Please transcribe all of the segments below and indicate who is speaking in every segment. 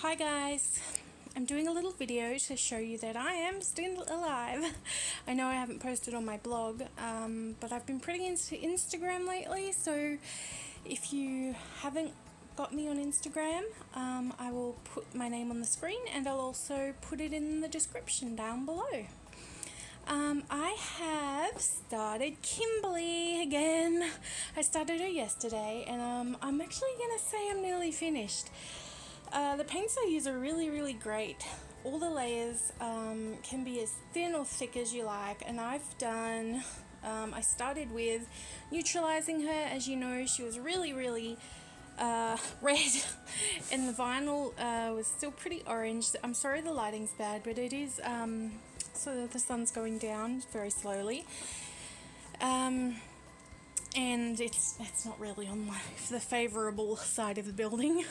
Speaker 1: Hi guys, I'm doing a little video to show you that I am still alive. I know I haven't posted on my blog, but I've been pretty into Instagram lately, so if you haven't got me on Instagram, I will put my name on the screen and I'll also put it in the description down below. I have started Kimberly again. I started her yesterday and I'm actually going to say I'm nearly finished. The paints I use are really great. All the layers can be as thin or thick as you like, and I've done, I started with neutralizing her. As you know, she was really red and the vinyl was still pretty orange. I'm sorry the lighting's bad, but it is, so the sun's going down very slowly. And it's not really on the favourable side of the building.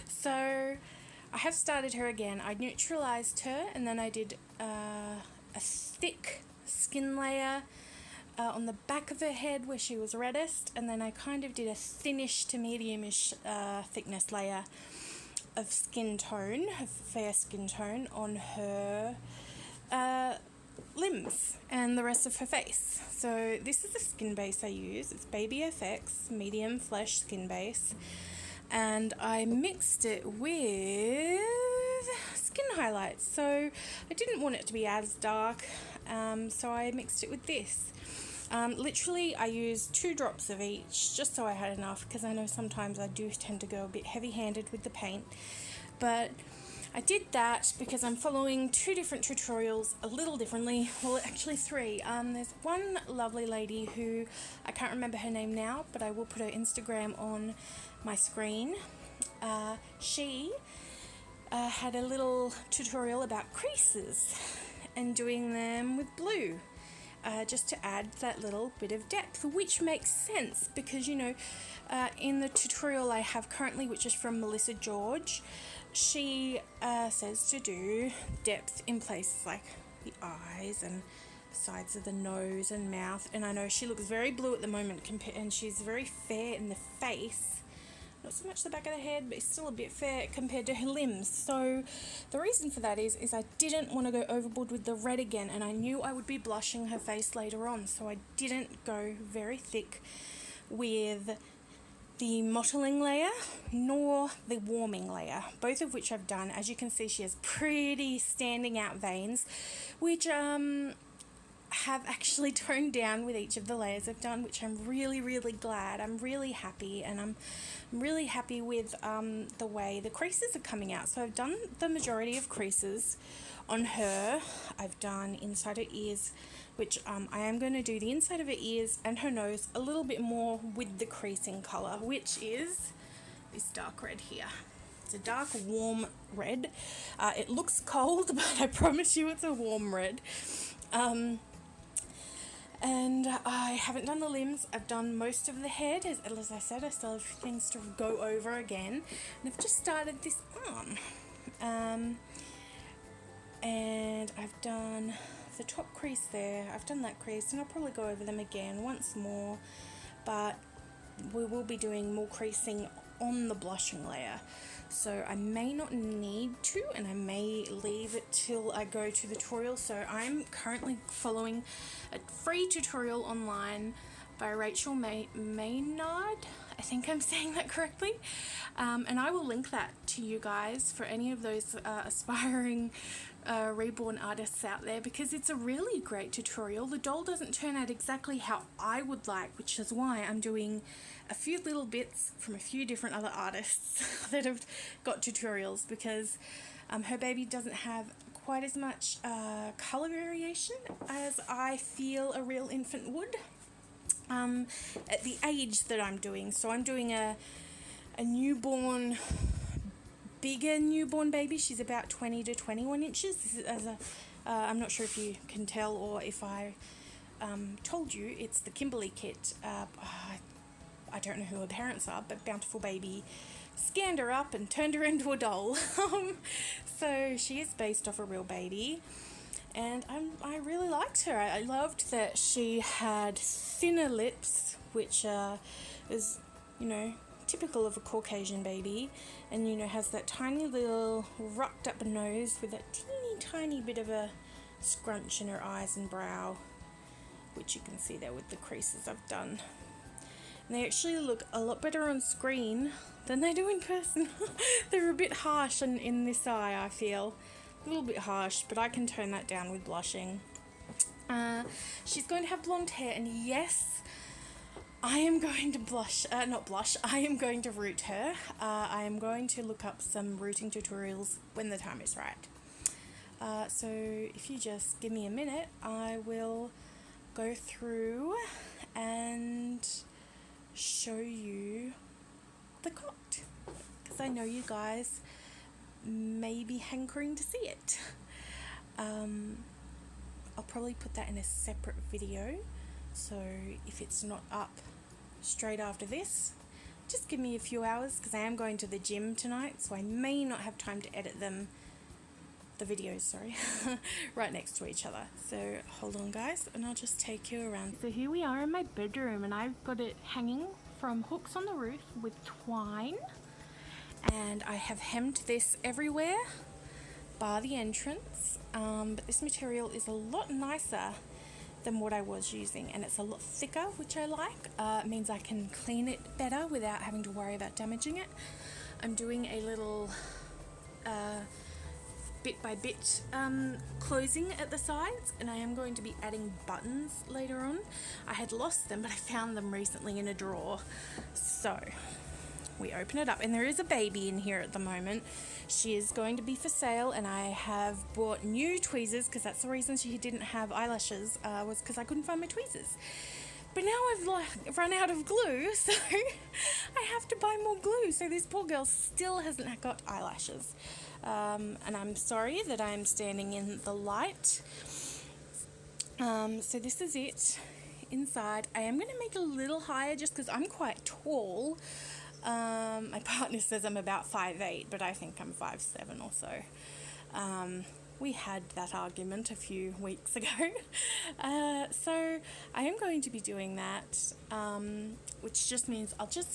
Speaker 1: So I have started her again. I neutralised her and then I did a thick skin layer on the back of her head where she was reddest, and then I kind of did a thinnish to mediumish thickness layer of skin tone, of fair skin tone on her limbs and the rest of her face. So this is the skin base I use. It's Baby FX medium flesh skin base, and I mixed it with skin highlights. So I didn't want it to be as dark, so I mixed it with this. Literally I used 2 drops of each just so I had enough, because I know sometimes I do tend to go a bit heavy-handed with the paint, but I did that because I'm following 2 different tutorials a little differently. Well, actually 3. There's one lovely lady who, I can't remember her name now, but I will put her Instagram on my screen. She had a little tutorial about creases and doing them with blue. Just to add that little bit of depth, which makes sense because, you know, in the tutorial I have currently, which is from Melissa George, she says to do depth in places like the eyes and sides of the nose and mouth. And I know she looks very blue at the moment, and she's very fair in the face. Not so much the back of the head, but it's still a bit fair compared to her limbs. So the reason for that is I didn't want to go overboard with the red again, and I knew I would be blushing her face later on, so I didn't go very thick with the mottling layer nor the warming layer, both of which I've done. As you can see, she has pretty standing out veins, which have actually toned down with each of the layers I've done, which I'm really glad. I'm really happy, and I'm really happy with the way the creases are coming out. So I've done the majority of creases on her. I've done inside her ears, which I am going to do the inside of her ears and her nose a little bit more with the creasing colour, which is this dark red here. It's a dark warm red. It looks cold, but I promise you it's a warm red. And I haven't done the limbs. I've done most of the head. As I said, I still have things to go over again. And I've just started this arm. And I've done the top crease there. I've done that crease, and I'll probably go over them again once more. But we will be doing more creasing on the blushing layer. So I may not need to, and I may leave it till I go to the tutorial. So I'm currently following a free tutorial online by Rachel Maynard. I think I'm saying that correctly. And I will link that to you guys for any of those aspiring reborn artists out there, because it's a really great tutorial. The doll doesn't turn out exactly how I would like, which is why I'm doing a few little bits from a few different other artists that have got tutorials, because her baby doesn't have quite as much colour variation as I feel a real infant would at the age that I'm doing. So I'm doing a newborn, bigger newborn baby. She's about 20 to 21 inches. This is I'm not sure if you can tell or if I told you, it's the Kimberly kit. I don't know who her parents are, but Bountiful Baby scanned her up and turned her into a doll. So she is based off a real baby, and I really liked her. I loved that she had thinner lips, which is, you know, typical of a Caucasian baby, and you know, has that tiny little rocked up nose with that teeny tiny bit of a scrunch in her eyes and brow, which you can see there with the creases I've done. And they actually look a lot better on screen than they do in person. They're a bit harsh in this eye, I feel. A little bit harsh, but I can tone that down with blushing. She's going to have blonde hair, and yes, I am going to I am going to root her. I am going to look up some rooting tutorials when the time is right. So if you just give me a minute, I will go through and show you the cot, because I know you guys may be hankering to see it. I'll probably put that in a separate video, so if it's not up straight after this, just give me a few hours, because I am going to the gym tonight, so I may not have time to edit them, the videos, sorry, right next to each other. So hold on guys, and I'll just take you around. So here we are in my bedroom, and I've got it hanging from hooks on the roof with twine, and I have hemmed this everywhere bar the entrance, but this material is a lot nicer than what I was using, and it's a lot thicker, which I like. It means I can clean it better without having to worry about damaging it. I'm doing a little bit by bit closing at the sides, and I am going to be adding buttons later on. I had lost them, but I found them recently in a drawer. So we open it up, and there is a baby in here at the moment. She is going to be for sale, and I have bought new tweezers, because that's the reason she didn't have eyelashes, was because I couldn't find my tweezers. But now I've run out of glue, so I have to buy more glue. So this poor girl still hasn't got eyelashes. And I'm sorry that I'm standing in the light. So this is it inside. I am going to make it a little higher just because I'm quite tall. My partner says I'm about 5'8", but I think I'm 5'7" or so. We had that argument a few weeks ago. So I am going to be doing that, which just means I'll just